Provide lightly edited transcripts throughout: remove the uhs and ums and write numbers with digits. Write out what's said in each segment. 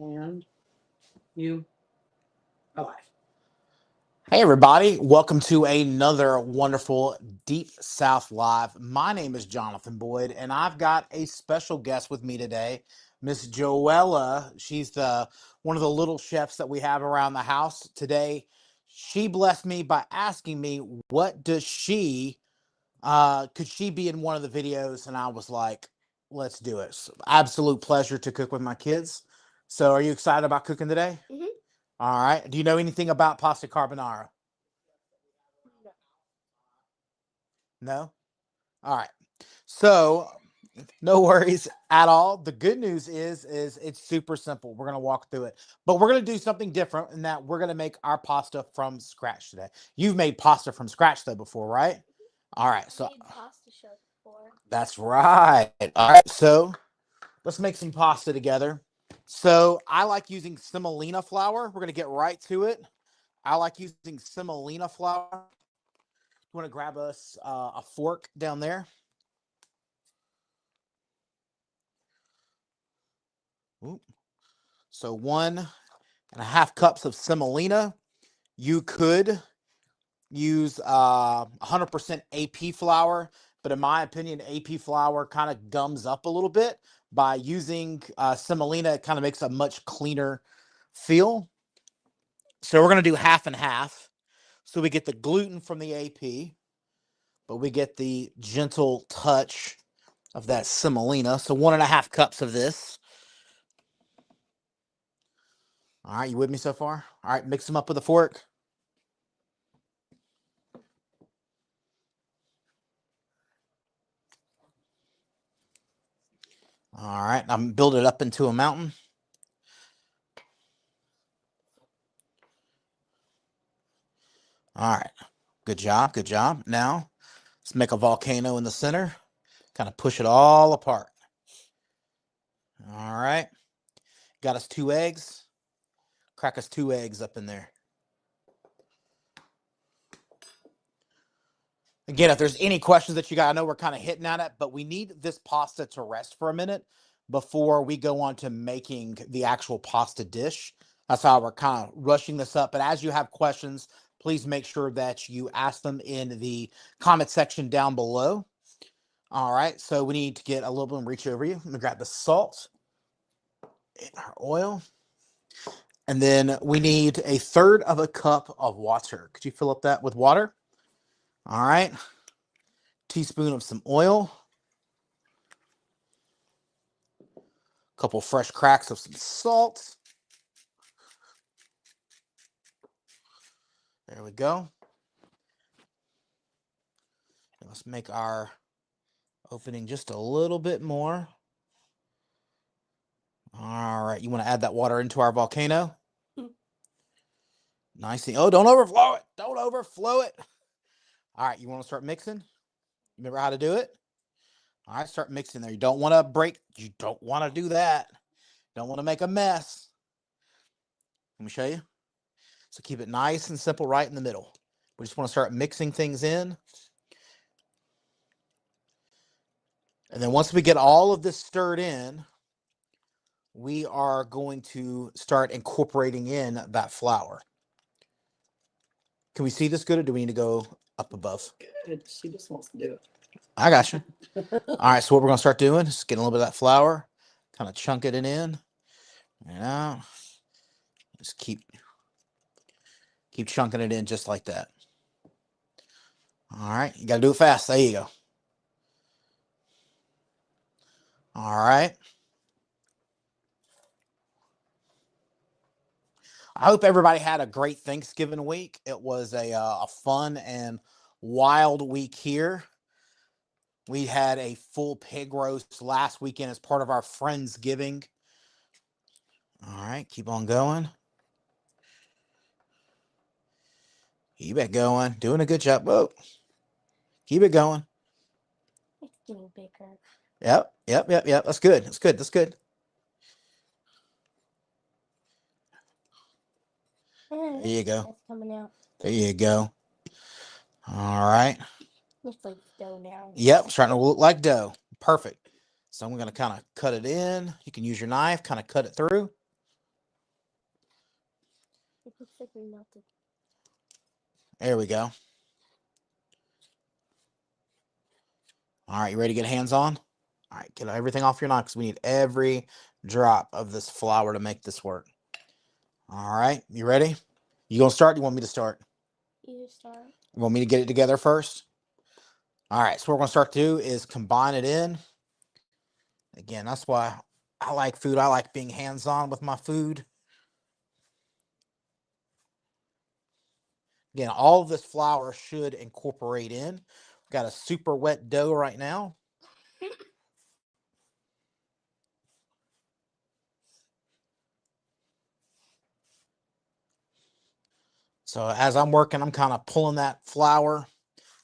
And you alive. Hey, everybody. Welcome to another wonderful Deep South Live. My name is Jonathan Boyd, and I've got a special guest with me today, Miss Joella. She's one of the little chefs that we have around the house today. She blessed me by asking me, what does could she be in one of the videos? And I was like, let's do it. So, absolute pleasure to cook with my kids. So are you excited about cooking today? All right. Do you know anything about pasta carbonara? No? All right. So, no worries at all. The good news is it's super simple. We're going to walk through it. But we're going to do something different in that we're going to make our pasta from scratch today. You've made pasta from scratch though before, right? All right. So Made pasta show before. that's right. All right. So, let's make some pasta together. So, I like using semolina flour. We're going to get right to it. I like using semolina flour. You want to grab us a fork down there? Ooh. So 1.5 cups of semolina. You could use 100% AP flour, but in my opinion, AP flour kind of gums up a little bit. By using semolina, it kind of makes a much cleaner feel. So we're going to do half and half. So we get the gluten from the AP, but we get the gentle touch of that semolina. So 1.5 cups of this. All right, you with me so far? All right, mix them up with a fork. All right, I'm building it up into a mountain. All right, good job, good job. Now, let's make a volcano in the center, kind of push it all apart. All right, got us 2 eggs. Crack us 2 eggs up in there. Again, if there's any questions that you got, I know we're kind of hitting at it, but we need this pasta to rest for a minute before we go on to making the actual pasta dish. That's how we're kind of rushing this up. But as you have questions, please make sure that you ask them in the comment section down below. All right, so we need to get a little bit and reach over you. I'm gonna grab the salt and our oil. And then we need 1/3 of a cup of water. Could you fill up that with water? All right. Teaspoon of some oil. Couple fresh cracks of some salt. There we go. And let's make our opening just a little bit more. All right, you want to add that water into our volcano? Nice. Oh, don't overflow it. Don't overflow it. All right, you want to start mixing? Remember how to do it? All right, start mixing there. You don't want to break. You don't want to do that. Don't want to make a mess. Let me show you. So keep it nice and simple right in the middle. We just want to start mixing things in. And then once we get all of this stirred in, we are going to start incorporating in that flour. Can we see this good, or do we need to go up above? Good. She just wants to do it. I got you. All right, so what we're going to start doing is getting a little bit of that flour, kind of chunking it in. And out. Just keep chunking it in just like that. All right, you got to do it fast. There you go. All right. I hope everybody had a great Thanksgiving week. It was a fun and wild week here. We had a full pig roast last weekend as part of our Friendsgiving. All right, keep on going. Keep it going. Doing a good job. Whoa. Keep it going. It's getting bigger. Yep. That's good. That's good. That's good. There you go. That's coming out. There you go. All right. Looks like dough now. Yep, starting to look like dough. Perfect. So I'm going to kind of cut it in. You can use your knife, kind of cut it through. Looks like we melted. There we go. All right, you ready to get hands on? All right, get everything off your knife because we need every drop of this flour to make this work. All right, you ready? You gonna start? You want me to start? You start. You want me to get it together first? All right, so what we're gonna start to do is combine it in. Again, that's why I like food. I like being hands-on with my food. Again, all of this flour should incorporate in. We've got a super wet dough right now. So as I'm working, I'm kind of pulling that flour,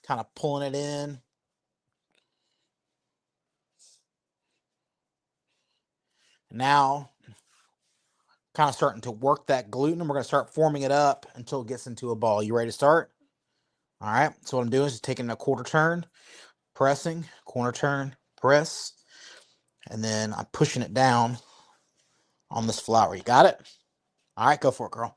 kind of pulling it in. Now, kind of starting to work that gluten, and we're going to start forming it up until it gets into a ball. You ready to start? All right. So what I'm doing is just taking a quarter turn, pressing, corner turn, press, and then I'm pushing it down on this flour. You got it? All right, go for it, girl.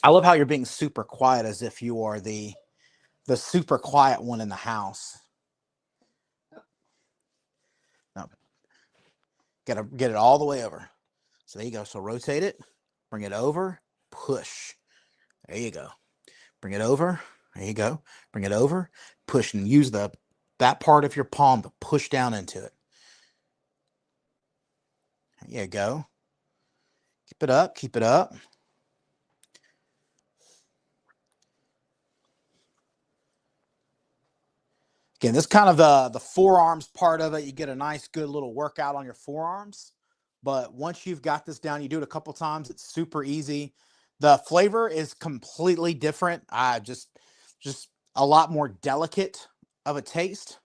I love how you're being super quiet, as if you are the super quiet one in the house. No, gotta get it all the way over. So there you go. So rotate it, bring it over, push. There you go. Bring it over. There you go. Bring it over, push, and use that part of your palm to push down into it. There you go. Keep it up. Keep it up. Again, this is kind of the forearms part of it. You get a nice, good little workout on your forearms. But once you've got this down, you do it a couple times. It's super easy. The flavor is completely different. Just a lot more delicate of a taste.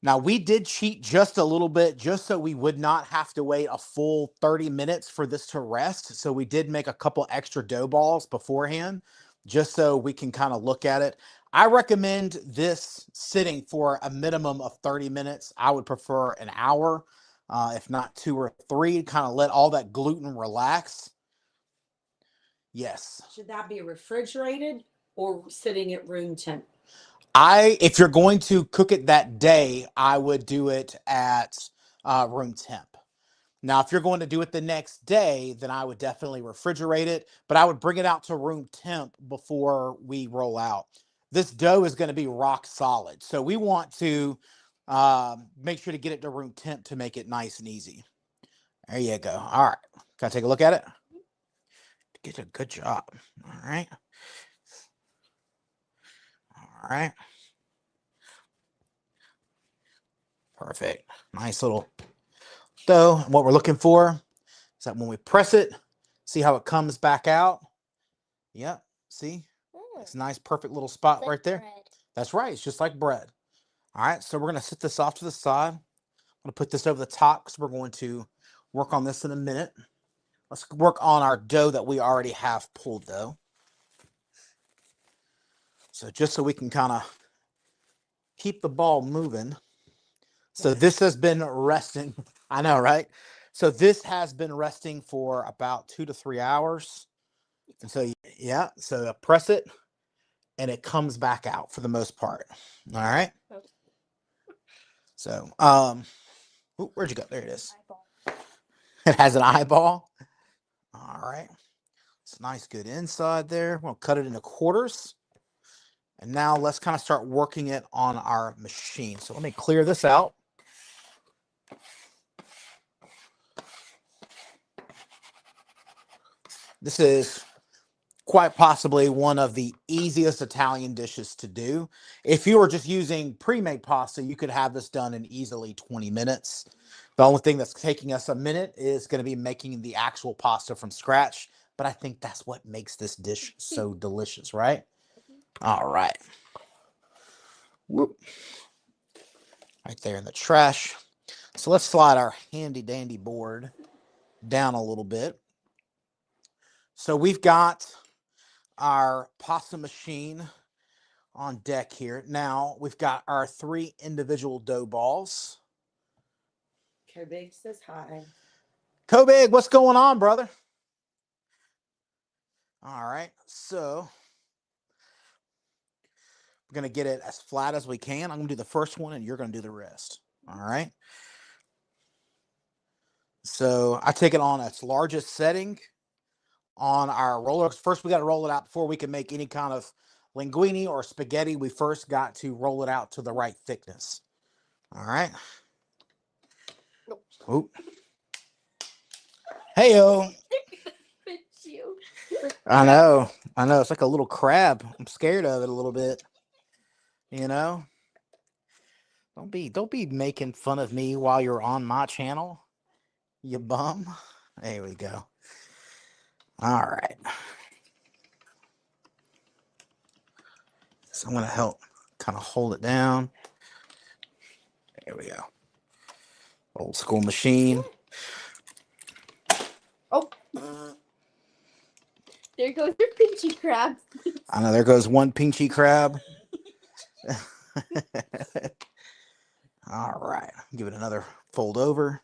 Now, we did cheat just a little bit just so we would not have to wait a full 30 minutes for this to rest. So we did make a couple extra dough balls beforehand just so we can kind of look at it. I recommend this sitting for a minimum of 30 minutes. I would prefer an hour, if not 2 or 3, kind of let all that gluten relax. Yes. Should that be refrigerated or sitting at room temp? If you're going to cook it that day, I would do it at room temp. Now, if you're going to do it the next day, then I would definitely refrigerate it, but I would bring it out to room temp before we roll out. This dough is going to be rock solid, so we want to make sure to get it to room temp to make it nice and easy. There you go. All right. Can I take a look at it? Get a good job. All right. All right. Perfect. Nice little dough. And what we're looking for is that when we press it, see how it comes back out? Yep. See? It's a nice, perfect little spot Like right there. bread. That's right. It's just like bread. All right. So we're going to set this off to the side. I'm going to put this over the top because we're going to work on this in a minute. Let's work on our dough that we already have pulled, though. So just so we can kind of keep the ball moving. So this has been resting. I know, right? So this has been resting for about 2 to 3 hours. And so, yeah, so press it and it comes back out for the most part. All right. So, where'd you go? There it is. It has an eyeball. All right. It's nice, good inside there. We'll cut it into quarters. And now let's kind of start working it on our machine. So let me clear this out. This is quite possibly one of the easiest Italian dishes to do. If you were just using pre-made pasta, you could have this done in easily 20 minutes. The only thing that's taking us a minute is going to be making the actual pasta from scratch. But I think that's what makes this dish so delicious, right? All right. Whoop. Right there in the trash. So let's slide our handy dandy board down a little bit. So we've got our pasta machine on deck here. Now we've got our 3 individual dough balls. Big says hi. Big, what's going on, brother? All right, so we're going to get it as flat as we can. I'm going to do the first one, and you're going to do the rest. All right. So I take it on its largest setting on our roller. First, we got to roll it out before we can make any kind of linguine or spaghetti. We first got to roll it out to the right thickness. All right. Oop. Hey-o. I know. It's like a little crab. I'm scared of it a little bit. You know? Don't be making fun of me while you're on my channel. You bum. There we go. All right. So I'm going to help kind of hold it down. There we go. Old school machine. Oh. There goes your pinchy crab. I know, there goes one pinchy crab. All right. Give it another fold over.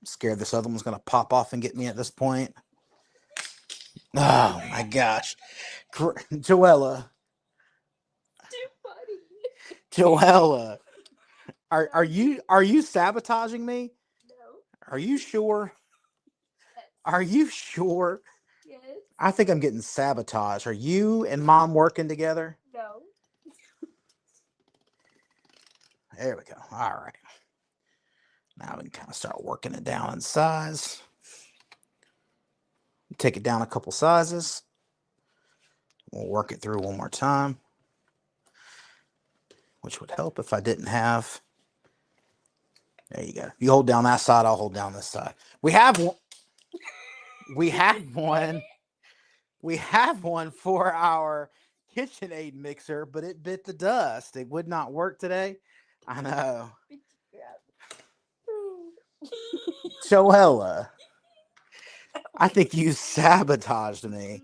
I'm scared this other one's going to pop off and get me at this point. Oh, my gosh. Joella. Too funny. Joella. Are you sabotaging me? No. Are you sure? Yes. Are you sure? Yes. I think I'm getting sabotaged. Are you and Mom working together? No. There we go. All right. Now we can kind of start working it down in size. Take it down a couple sizes. We'll work it through one more time, which would help if I didn't have. There you go. You hold down that side, I'll hold down this side. We have one. We have one. We have one for our KitchenAid mixer, but it bit the dust. It would not work today. I know. Joella, I think you sabotaged me.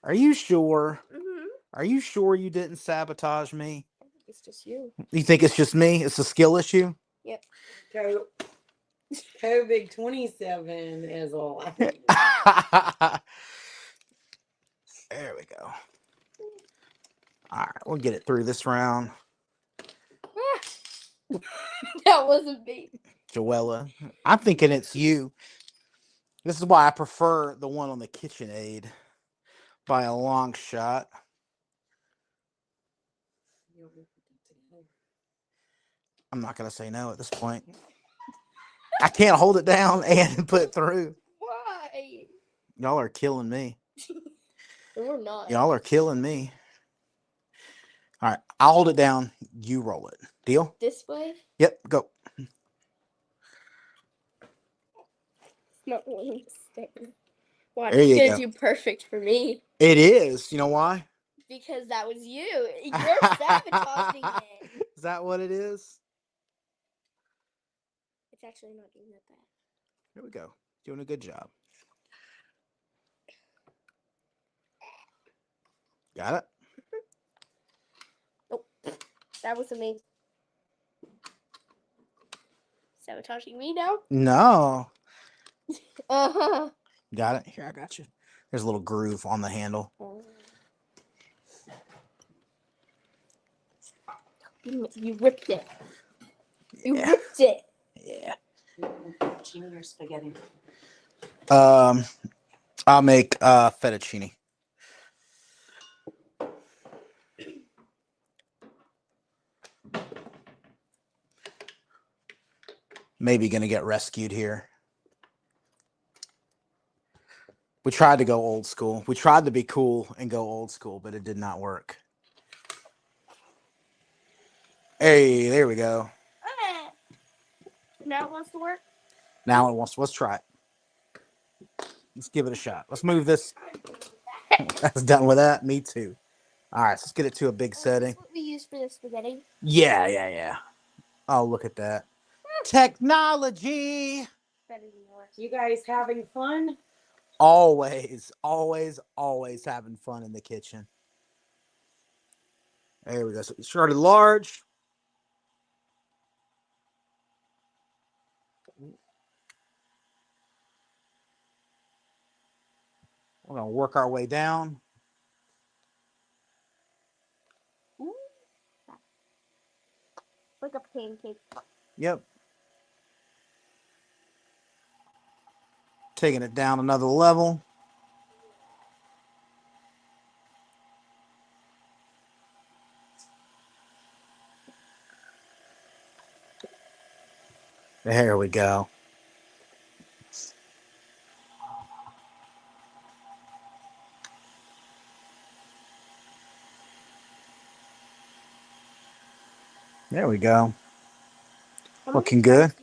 Are you sure? Mm-hmm. Are you sure you didn't sabotage me? I think it's just you. You think it's just me? It's a skill issue? Yep. COVID 27 is all. There we go. All right, we'll get it through this round. That wasn't me. Joella, I'm thinking it's you. This is why I prefer the one on the KitchenAid by a long shot. I'm not going to say no at this point. I can't hold it down and put it through. Why? Y'all are killing me. We're not. Y'all are killing me. All right, I'll hold it down. You roll it. Deal? This way? Yep, go. Not one stay. Watch, There you it's go. gonna do perfect for me. It is. You know why? Because that was you. You're sabotaging it. Is that what it is? It's actually not doing that bad. Here we go. Doing a good job. Got it? Nope. That was amazing. Sabotaging me now? No. Uh-huh. Got it? Here, I got you. There's a little groove on the handle. You ripped it. You Yeah. ripped it. Yeah. Fettuccine or spaghetti? I'll make fettuccine. Maybe gonna get rescued here. We tried to go old school. We tried to be cool and go old school, but it did not work. Hey, there we go. Now it wants to work? Now it wants. Let's try it. Let's give it a shot. Let's move this. That's done with that. Me too. All right, so let's get it to a big setting. That's what we use for the spaghetti. Yeah. Oh, look at that. Technology. Better than yours. You guys having fun? Always, always, always having fun in the kitchen. There we go. So we started large. We're going to work our way down. Ooh. Like a pancake. Yep. Taking it down another level. There we go. There we go. Looking good.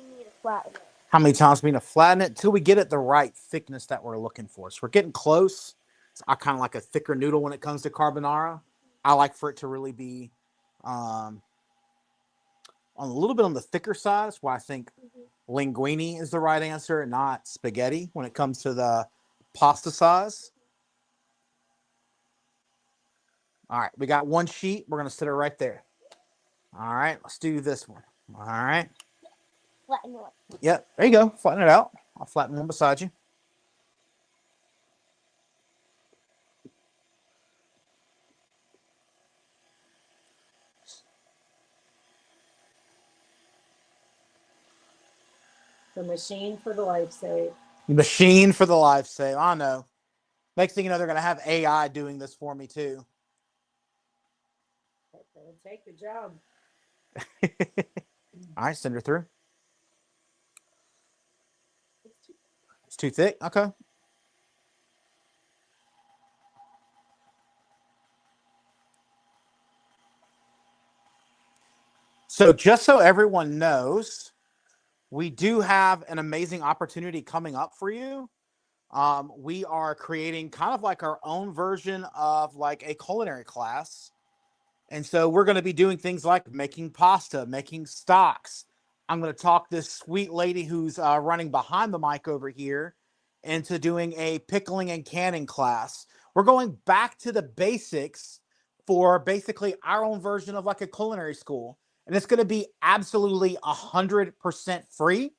How many times we need to flatten it till we get it the right thickness that we're looking for? So we're getting close. So I kind of like a thicker noodle when it comes to carbonara. I like for it to really be on a little bit on the thicker side. That's why I think linguine is the right answer and not spaghetti when it comes to the pasta size. All right, we got one sheet. We're going to sit it right there. All right, let's do this one. All right. Flatten it. Yep, there you go. Flatten it out. I'll flatten one beside you. The machine for the life save. Machine for the life save. I know. Next thing you know, they're going to have AI doing this for me too. That's gonna take the job. All right, send her through. It's too thick. Okay. So just so everyone knows, we do have an amazing opportunity coming up for you. We are creating kind of like our own version of like a culinary class. And so we're going to be doing things like making pasta, making stocks. I'm going to talk this sweet lady who's running behind the mic over here into doing a pickling and canning class. We're going back to the basics for basically our own version of like a culinary school. And it's going to be absolutely 100% free.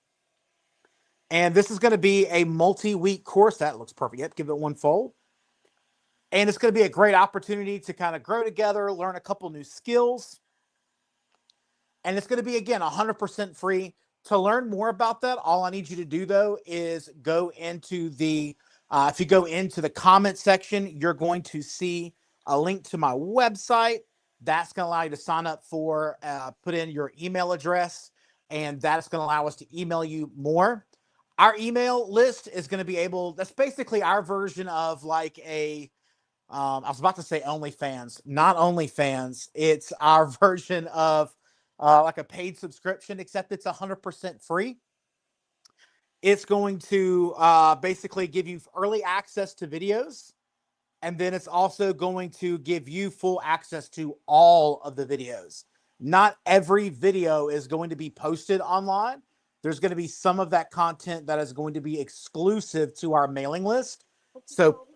And this is going to be a multi-week course. That looks perfect. Yep, give it one fold. And it's going to be a great opportunity to kind of grow together, learn a couple new skills. And it's going to be, again, 100% free. To learn more about that, all I need you to do, though, is go into the, if you go into the comment section, you're going to see a link to my website. That's going to allow you to sign up for, put in your email address, and that's going to allow us to email you more. Our email list is going to be able, that's basically our version of like a, I was about to say OnlyFans, not OnlyFans. It's our version of like a paid subscription, except it's 100% free. It's going to basically give you early access to videos. And then it's also going to give you full access to all of the videos. Not every video is going to be posted online. There's going to be some of that content that is going to be exclusive to our mailing list. So,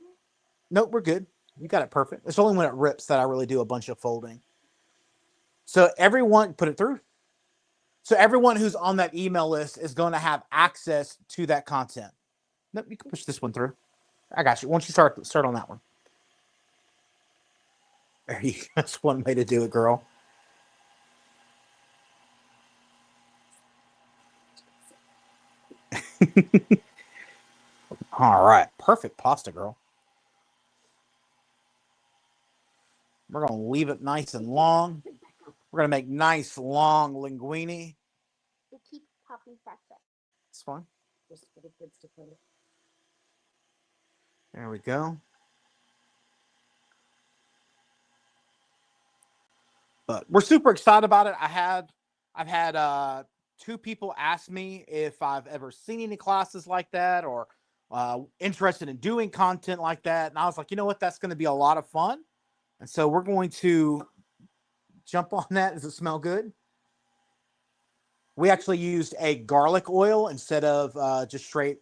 nope, we're good. You got it perfect. It's only when it rips that I really do a bunch of folding. So everyone, put it through. So everyone who's on that email list is going to have access to that content. Nope, you can push this one through. I got you. Once you start on that one. There you go. That's one way to do it, girl. All right. Perfect pasta, girl. We're going to leave it nice and long. We're going to make nice, long linguine. We keep popping pasta. It's fine. Just for the kids to put it. There we go. But we're super excited about it. I've had 2 people ask me if I've ever seen any classes like that or interested in doing content like that. And I was like, you know what? That's going to be a lot of fun. And so we're going to jump on that. Does it smell good? We actually used a garlic oil instead of just straight.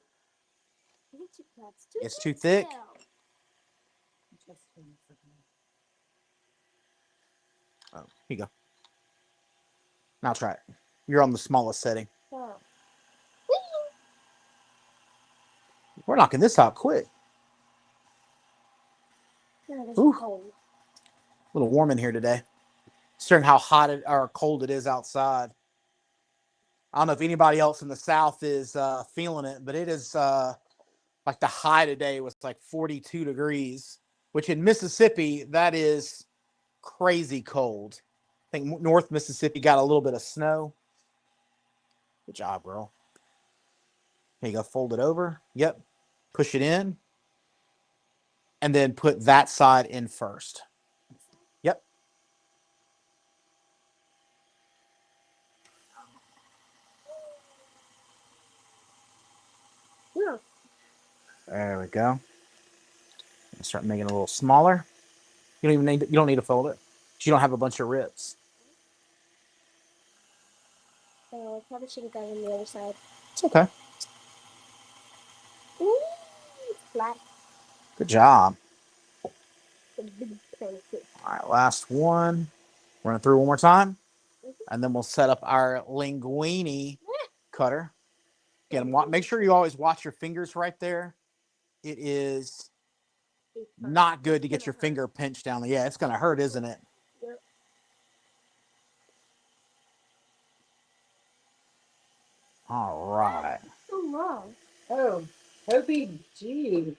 It's too thick. Oh, here you go. Now try it. You're on the smallest setting. Oh. We're knocking this out quick. Ooh. A little warm in here today. Considering how hot or cold it is outside. I don't know if anybody else in the South is feeling it, but it is like the high today was like 42 degrees, which in Mississippi, that is crazy cold. I think North Mississippi got a little bit of snow. Good job, girl. Here you go. Fold it over. Yep. Push it in. And then put that side in first. Yep. Yeah. There we go. Start making it a little smaller. You don't need to fold it. You don't have a bunch of ribs. I probably should have done on the other side. It's okay. Ooh, it's flat. Good job. It's a big pancake. All right, last one. Run it through one more time. And then we'll set up our linguine cutter. Again, make sure you always watch your fingers right there. It is not good to get your finger pinched down there. Yeah, it's going to hurt, isn't it? Yep. All right. So long. Oh, Toby G.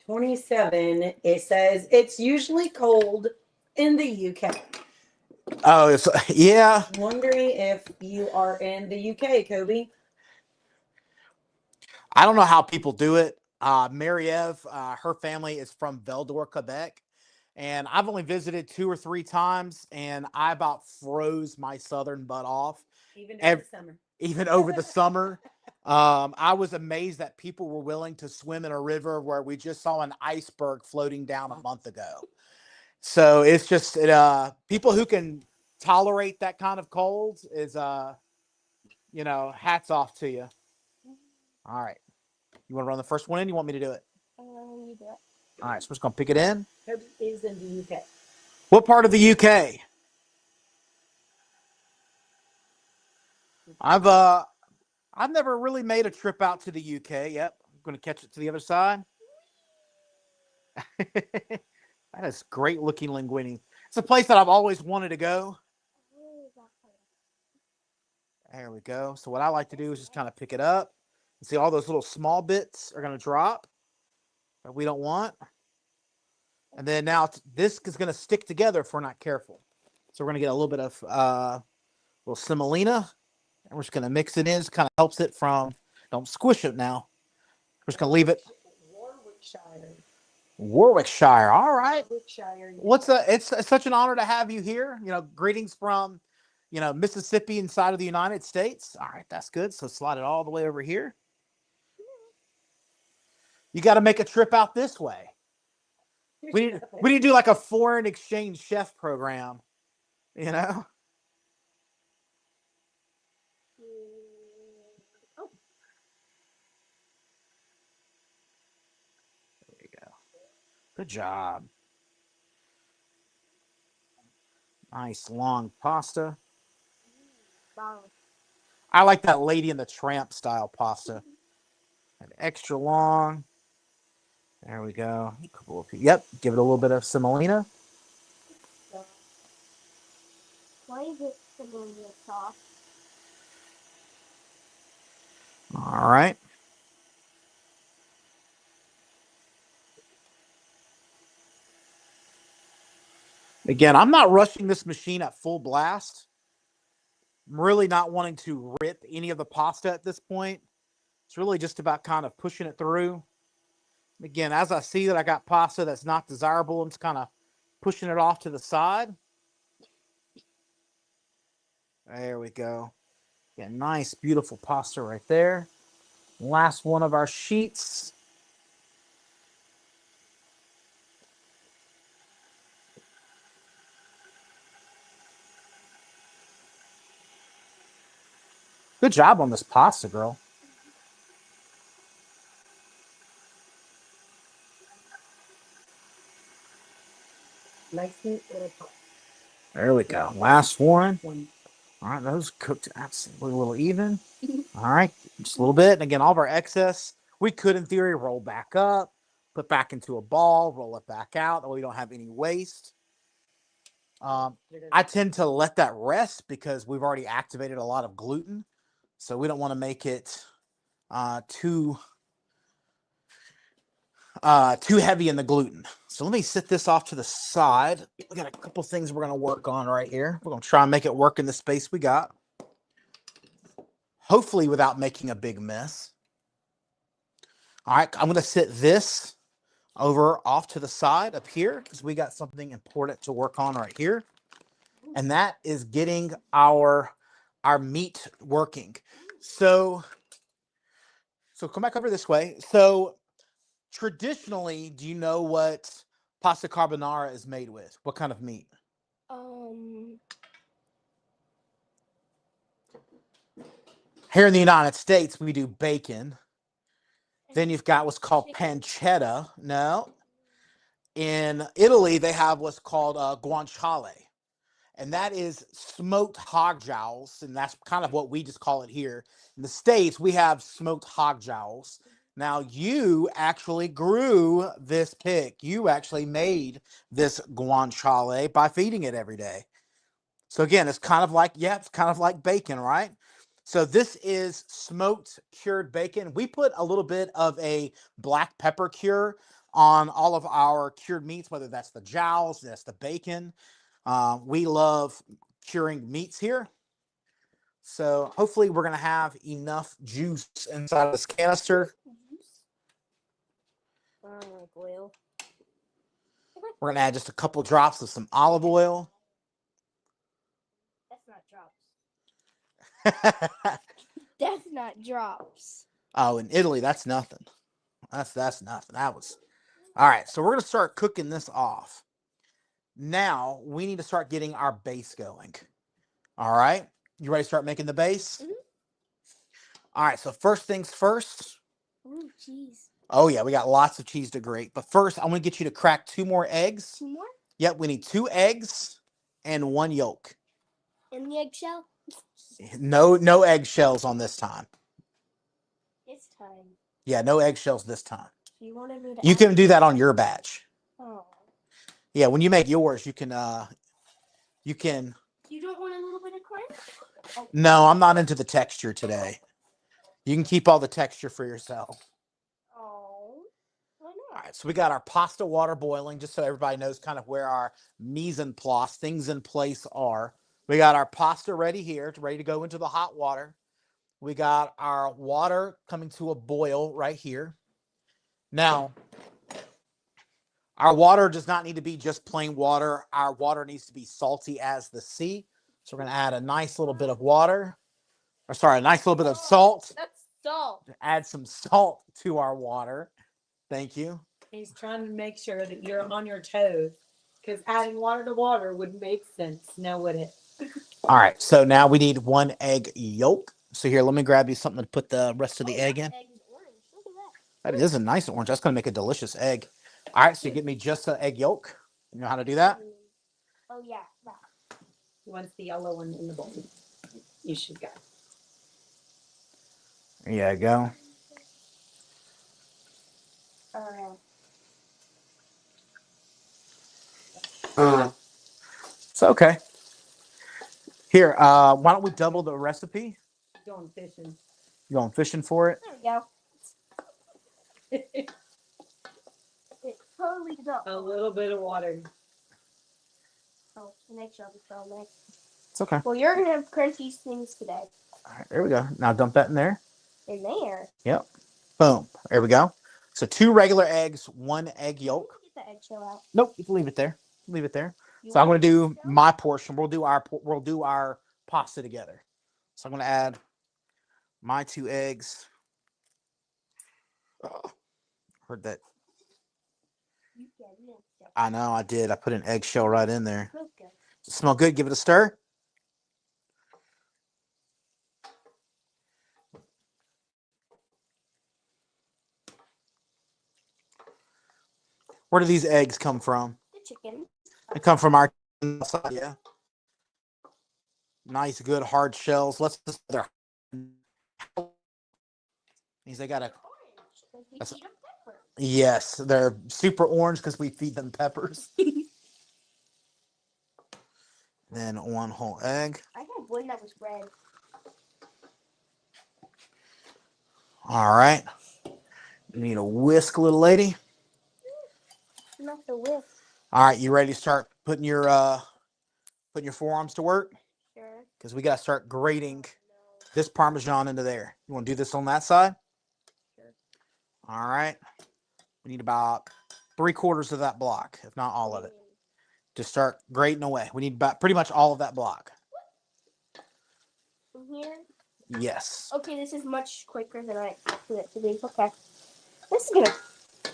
27. It says it's usually cold in the UK. Oh, yeah. Wondering if you are in the UK, Kobe. I don't know how people do it. Mary-Eve, her family is from Val-d'Or, Quebec. And I've only visited 2 or 3 times, and I about froze my southern butt off. Even over the summer. Even over the summer. I was amazed that people were willing to swim in a river where we just saw an iceberg floating down a month ago. So it's just people who can tolerate that kind of cold is, hats off to you. All right. You want to run the first one in? You want me to do it? You do it. All right. So we're just going to pick it in. Kobe is in the UK. What part of the UK? I've never really made a trip out to the UK. Yep. I'm going to catch it to the other side. That is great looking linguine. It's a place that I've always wanted to go. There we go. So what I like to do is just kind of pick it up. See, all those little small bits are going to drop that we don't want. And then now this is going to stick together if we're not careful. So we're going to get a little bit of little semolina. And we're just going to mix it in. It kind of helps it from, don't squish it now. We're just going to leave it. Warwickshire. All right. It's such an honor to have you here. Greetings from, Mississippi inside of the United States. All right. That's good. So slide it all the way over here. You got to make a trip out this way. We need to do like a foreign exchange chef program, Oh. There you go. Good job. Nice long pasta. Wow. I like that Lady and the Tramp style pasta. And extra long. There we go. Yep. Give it a little bit of semolina. Why is it semolina sauce? All right. Again, I'm not rushing this machine at full blast. I'm really not wanting to rip any of the pasta at this point. It's really just about kind of pushing it through. Again, as I see that I got pasta that's not desirable, I'm just kind of pushing it off to the side. There we go. Yeah, nice, beautiful pasta right there. Last one of our sheets. Good job on this pasta, girl. Nice neat little pot. There we go. Last one. One. All right, those cooked absolutely a little even. All right, just a little bit. And again, all of our excess, we could, in theory, roll back up, put back into a ball, roll it back out. That way we don't have any waste. I tend to let that rest because we've already activated a lot of gluten. So we don't want to make it too heavy in the gluten. So let me set this off to the side. We got a couple things we're going to work on right here. We're going to try and make it work in the space we got. Hopefully without making a big mess. All right, I'm going to sit this over off to the side up here because we got something important to work on right here. And that is getting our meat working. So come back over this way. So traditionally, do you know what pasta carbonara is made with? What kind of meat? Here in the United States, we do bacon. Then you've got what's called pancetta. No. In Italy, they have what's called guanciale. And that is smoked hog jowls. And that's kind of what we just call it here. In the States, we have smoked hog jowls. Now, you actually grew this pig. You actually made this guanciale by feeding it every day. So again, it's kind of like, it's kind of like bacon, right? So this is smoked cured bacon. We put a little bit of a black pepper cure on all of our cured meats, whether that's the jowls, that's the bacon. We love curing meats here. So hopefully we're going to have enough juice inside of this canister. Oil. We're going to add just a couple drops of some olive oil. That's not drops. That's not drops. Oh, in Italy, that's nothing. That's nothing. That was... All right, so we're going to start cooking this off. Now, we need to start getting our base going. All right? You ready to start making the base? Mm-hmm. All right, so first things first. Ooh, cheese. Oh, yeah, we got lots of cheese to grate. But first, I'm going to get you to crack 2 more eggs. 2 more? Yep, we need 2 eggs and 1 yolk. And the eggshell? No eggshells on this time. This time. Yeah, no eggshells this time. You wanted me to You can do that on your batch. Oh. Yeah, when you make yours, you can You don't want a little bit of crunch? Oh. No, I'm not into the texture today. You can keep all the texture for yourself. Oh. Why not? All right, so we got our pasta water boiling, just so everybody knows kind of where our mise en place, things in place are. We got our pasta ready here, ready to go into the hot water. We got our water coming to a boil right here. Now, our water does not need to be just plain water. Our water needs to be salty as the sea. So we're going to add a nice little bit of water. Or sorry, a nice little bit of salt. That's salt. Add some salt to our water. Thank you. He's trying to make sure that you're on your toes because adding water to water would make sense. Now would it? All right, so now we need 1 egg yolk. So here, let me grab you something to put the rest of the egg in. Egg is orange. Look at that. That is a nice orange. That's going to make a delicious egg. All right, so you get me just an egg yolk. You know how to do that? Oh, yeah. That. He wants the yellow one in the bowl. You should go. There you go. It's okay. Here, why don't we double the recipe? Going fishing. You going fishing for it? There we go. It totally dissolved. A little bit of water. Oh, the eggshell just fell there. It's okay. Well, you're going to have crunchy things today. All right, there we go. Now dump that in there. In there? Yep. Boom. There we go. So 2 regular eggs, 1 egg yolk. Get the eggshell out. Nope, you can leave it there. Leave it there. You So I'm going want to do eggshell? my portion. We'll do our pasta together. So I'm going to add my 2 eggs. Oh, heard that. You get an eggshell. I know I did. I put an eggshell right in there. Smells good. Does it smell good? Give it a stir. Where do these eggs come from? The chicken. They come from our side, yeah. Nice, good hard shells. Let's just they got a yes, they're super orange because we feed them peppers. Then 1 whole egg. I had one that was red. All right. You need a whisk, little lady. Not the whisk. All right, you ready to start putting your forearms to work? Sure. Because we got to start grating this Parmesan into there. You want to do this on that side? Sure. All right. We need about 3/4 of that block, if not all of it, to start grating away. We need about pretty much all of that block. From here? Yes. Okay, this is much quicker than I expected it to be. Okay. This is going to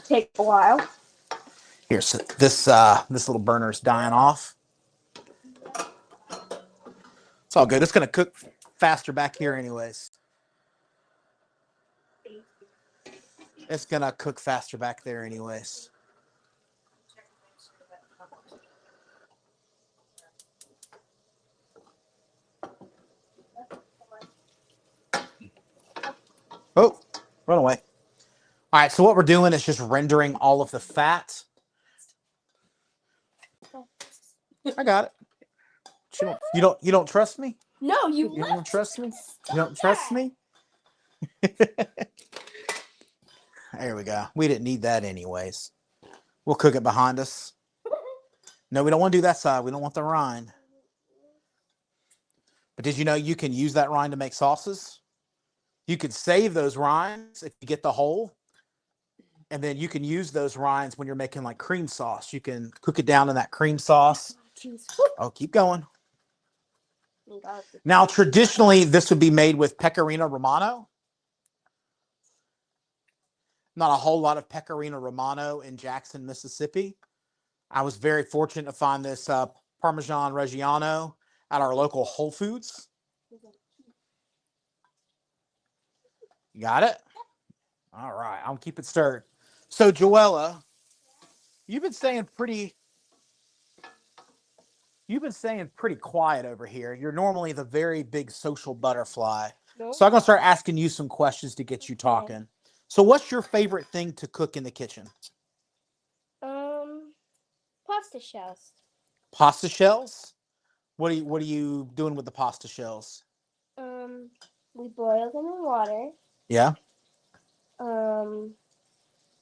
take a while. Here, so this little burner's dying off. It's all good. It's going to cook faster back here anyways. It's going to cook faster back there anyways. Oh, run away. All right, so what we're doing is just rendering all of the fat. I got it. You don't trust me? No, You don't trust me? You don't trust me? There we go. We didn't need that anyways. We'll cook it behind us. No, we don't want to do that side. We don't want the rind. But did you know you can use that rind to make sauces? You could save those rinds if you get the whole. And then you can use those rinds when you're making like cream sauce. You can cook it down in that cream sauce. Oh, keep going. Now, traditionally, this would be made with pecorino romano. Not a whole lot of pecorino romano in Jackson, Mississippi. I was very fortunate to find this Parmesan Reggiano at our local Whole Foods. You got it? All right, I'll keep it stirred. So, Joella, you've been staying pretty quiet over here. You're normally the very big social butterfly. Nope. So I'm going to start asking you some questions to get you talking. So what's your favorite thing to cook in the kitchen? Pasta shells. Pasta shells? What are you doing with the pasta shells? We boil them in water. Yeah. And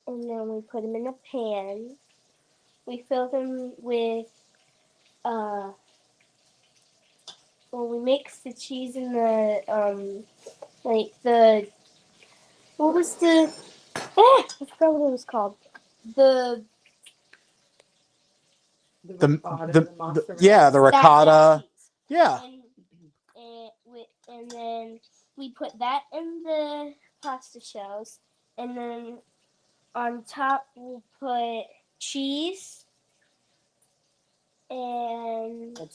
then we put them in a pan. We fill them with we mix the cheese and the what was the I forgot what it was called. The ricotta, the yeah, the ricotta. Yeah. And then we put that in the pasta shells, and then on top we'll put cheese and the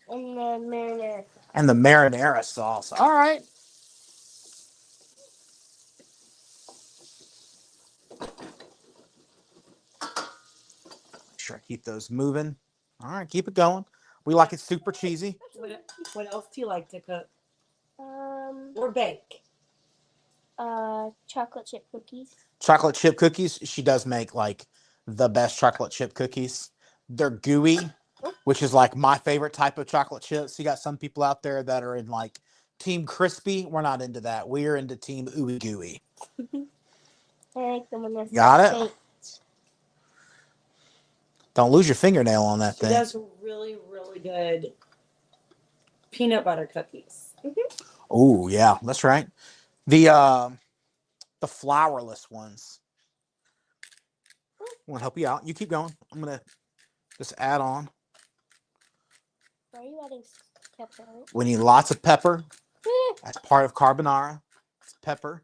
marinara. And the marinara sauce. All right. Make sure I keep those moving. All right, keep it going. We like it super cheesy. What else do you like to cook? Or bake? Chocolate chip cookies. Chocolate chip cookies. She does make like the best chocolate chip cookies. They're gooey, which is like my favorite type of chocolate chips. You got some people out there that are in like team crispy. We're not into that. We're into team ooey gooey. I like them when they're Got it? baked. Don't lose your fingernail on that thing. It does really, really good peanut butter cookies. Oh, yeah, that's right. The flourless ones. I want to help you out. You keep going. I'm going to just add on. Why are you adding pepper? We need lots of pepper. That's part of carbonara. It's pepper.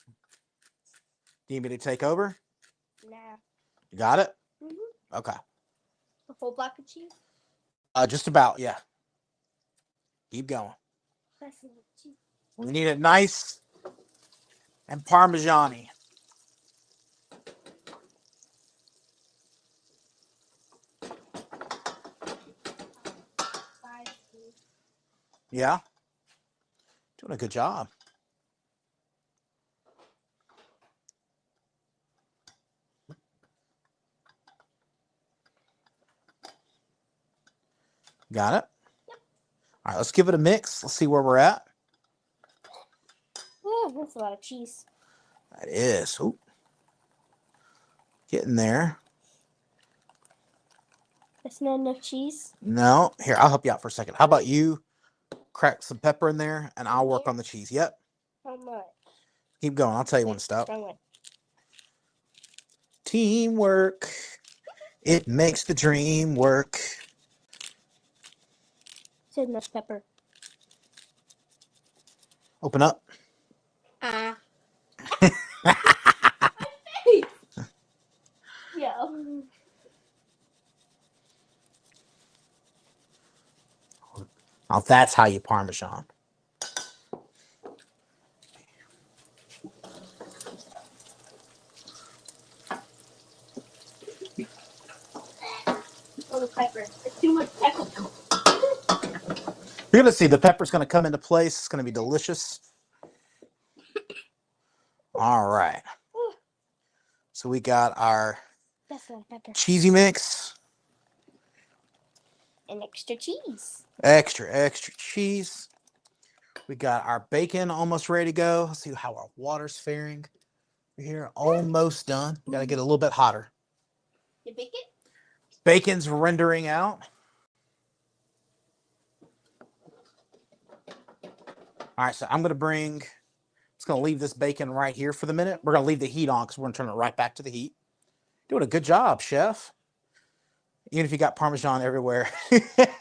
Do you need me to take over? Nah. You got it? Mm-hmm. Okay. A whole block of cheese? Just about, yeah. Keep going. We need it nice and parmesan-y. Yeah. Doing a good job. Got it? Yep. All right, let's give it a mix. Let's see where we're at. Oh, that's a lot of cheese. That is. Ooh. Getting there. That's not enough cheese. No. Here, I'll help you out for a second. How about you crack some pepper in there and I'll work Here? on the cheese. Yep. How much? Keep going. I'll tell you when to stop. Wrong way. Teamwork. It makes the dream work. Said enough pepper. Open up. Ah. Yeah. Oh, that's how you Parmesan. Oh, the pepper. It's too much pepper. You're going to see the pepper's going to come into place. It's going to be delicious. All right. So we got our That's a lot of pepper. cheesy mix. And extra cheese. Extra cheese. We got our bacon almost ready to go. Let's see how our water's faring. We're here almost done. Got to get a little bit hotter. You bake it? Bacon's rendering out. All right, so I'm going to leave this bacon right here for the minute. We're going to leave the heat on because we're going to turn it right back to the heat. Doing a good job, chef. Even if you got Parmesan everywhere. Because of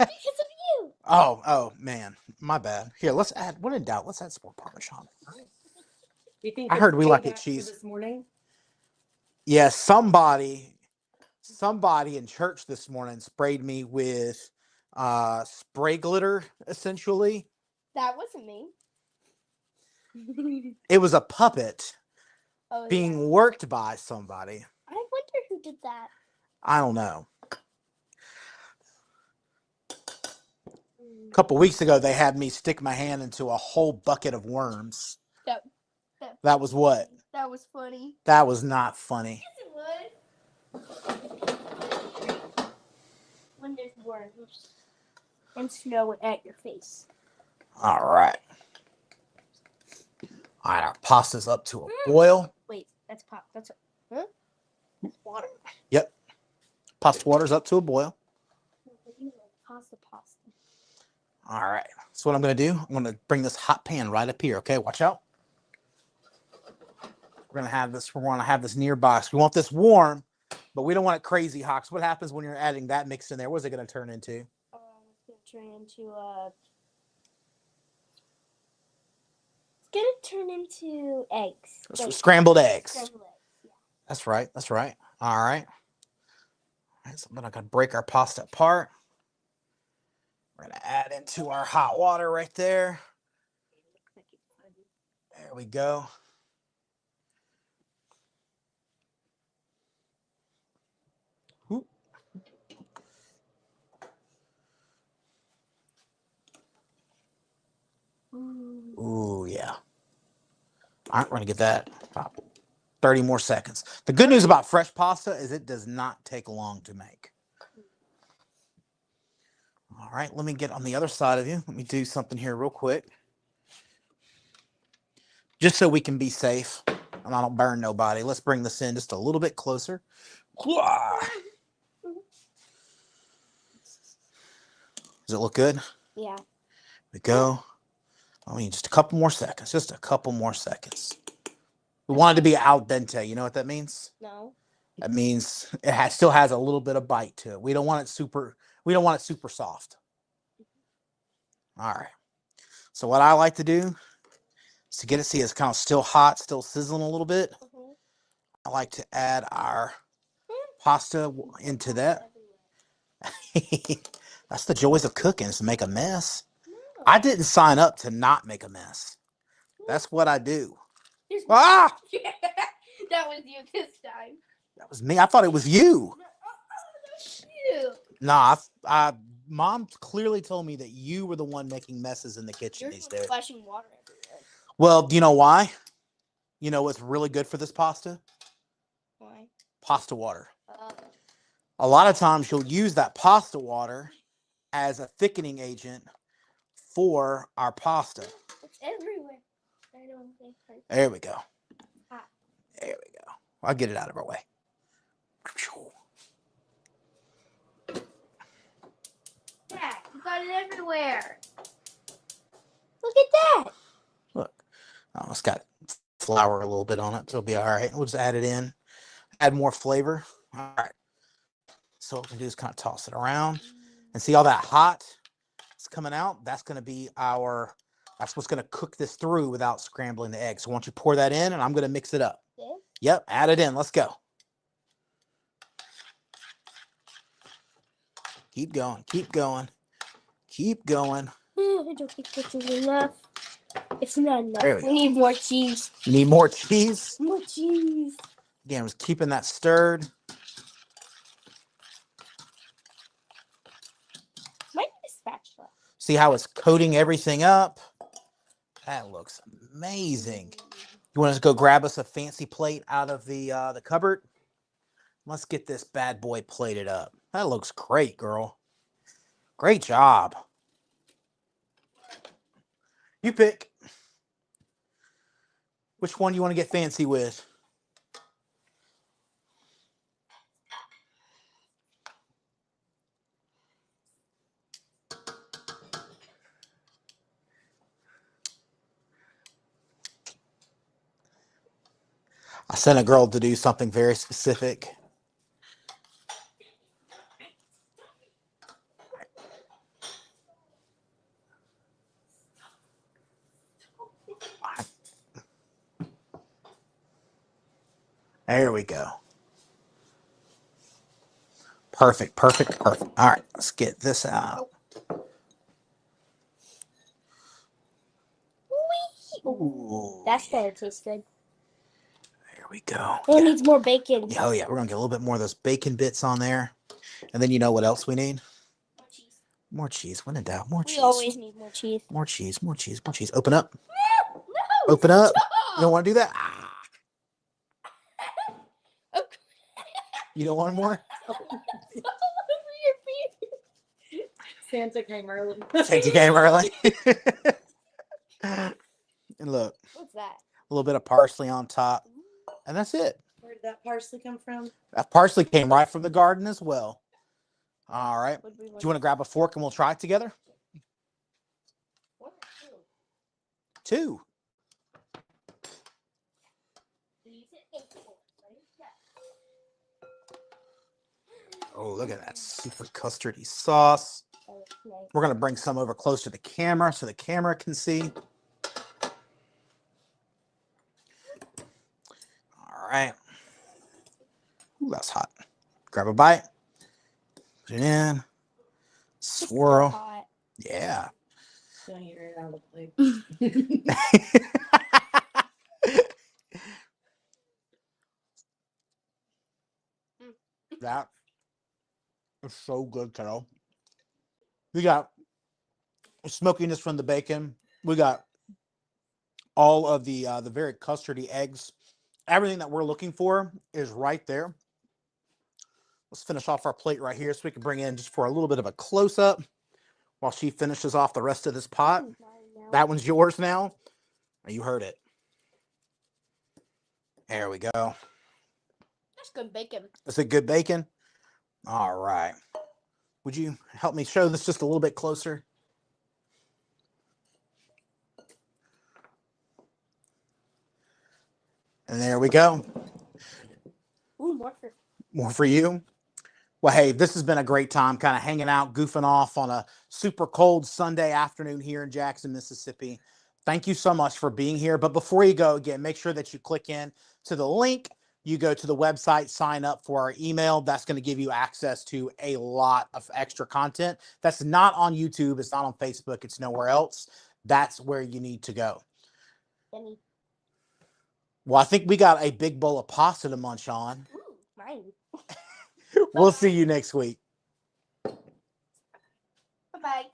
you. Oh, man. My bad. Here, when in doubt, let's add some more Parmesan. You think I heard we like it payback for cheese. this morning? Yeah, somebody in church this morning sprayed me with spray glitter, essentially. That wasn't me. It was a puppet Oh, being worked by somebody. I wonder who did that. I don't know. A couple weeks ago, they had me stick my hand into a whole bucket of worms. That was what? That was funny. That was not funny. Yes, it was. When there's worms and snow at your face. All right. All right, our pasta's up to a boil. Wait, that's pop. That's water. Yep. Pasta water's up to a boil. Pasta. All right. So what I'm going to do, I'm going to bring this hot pan right up here. Okay, watch out. We're going to have this nearby. So we want this warm, but we don't want it crazy hot. So what happens when you're adding that mix in there? What's it going to turn into? It's going to turn into eggs. Scrambled eggs. Scrambled eggs, yeah. That's right. All right. All right, so then I'm going to break our pasta apart. We're going to add into our hot water right there. There we go. Ooh, yeah. All right, we're going to get that about 30 more seconds. The good news about fresh pasta is it does not take long to make. All right, let me get on the other side of you. Let me do something here real quick. Just so we can be safe and I don't burn nobody. Let's bring this in just a little bit closer. Does it look good? Yeah. There we go. I mean, just a couple more seconds. Just a couple more seconds. We want it to be al dente. You know what that means? No. That means it still has a little bit of bite to it. We don't want it super soft. All right. So what I like to do is to get it, see it's kind of still hot, still sizzling a little bit. I like to add our pasta into that. That's the joys of cooking, is to make a mess. No. I didn't sign up to not make a mess. That's what I do. Ah! That was you this time. That was me. I thought it was you. No, that was you. Nah, Mom clearly told me that you were the one making messes in the kitchen You're these days. splashing water everywhere. Well, do you know why? You know what's really good for this pasta? Why? Pasta water. A lot of times you'll use that pasta water as a thickening agent for our pasta. It's everywhere. I don't think. There we go. Hot. There we go. I'll get it out of our way. Yeah, you got it everywhere. Look at that. Look, oh, it's got flour a little bit on it, so it'll be all right. We'll just add it in, add more flavor. All right. So what we can do is kind of toss it around and see all that hot is coming out. That's going to be that's what's going to cook this through without scrambling the egg. So why don't you pour that in and I'm going to mix it up. Yeah. Yep, add it in. Let's go. Keep going, keep going, keep going. I don't think this is enough. It's not enough. There we go. We need more cheese. You need more cheese. More cheese. Again, I was keeping that stirred. Might need a spatula. See how it's coating everything up? That looks amazing. You want to go grab us a fancy plate out of the cupboard? Let's get this bad boy plated up. That looks great, girl. Great job. You pick. Which one you want to get fancy with? I sent a girl to do something very specific. There we go. Perfect, perfect, perfect. All right, let's get this out. Ooh. That's gonna taste good. There we go. Oh, it needs more bacon. Oh yeah, we're gonna get a little bit more of those bacon bits on there. And then you know what else we need? More cheese. More cheese. When in doubt, more cheese. We always need more cheese. More cheese, more cheese, more cheese. Open up. No! Open up. Stop! You don't want to do that? Ah. Okay. You don't want more? Over your feet. Santa came early. Santa came early. And look, What's that? a little bit of parsley on top. And that's it. Where did that parsley come from? That parsley came right from the garden as well. All right. What do Do you want to grab a fork and we'll try it together? One or Two. Oh, look at that super custardy sauce. We're going to bring some over close to the camera so the camera can see. All right. Ooh, that's hot. Grab a bite. Put it in. Swirl. Yeah. Don't get it out of the plate. That is so good, kiddo. We got smokiness from the bacon. We got all of the very custardy eggs. Everything that we're looking for is right there. Let's finish off our plate right here so we can bring in just for a little bit of a close-up while she finishes off the rest of this pot. That one's yours now. You heard it. There we go. That's good bacon. Is it good bacon? All right. Would you help me show this just a little bit closer? And there we go. Ooh, More for you. Well, hey, this has been a great time kind of hanging out, goofing off on a super cold Sunday afternoon here in Jackson, Mississippi. Thank you so much for being here. But before you go, again, make sure that you click in to the link. You go to the website, sign up for our email. That's going to give you access to a lot of extra content. That's not on YouTube. It's not on Facebook. It's nowhere else. That's where you need to go. Yummy. Well, I think we got a big bowl of pasta to munch on. Ooh, mine. We'll see you next week. bag.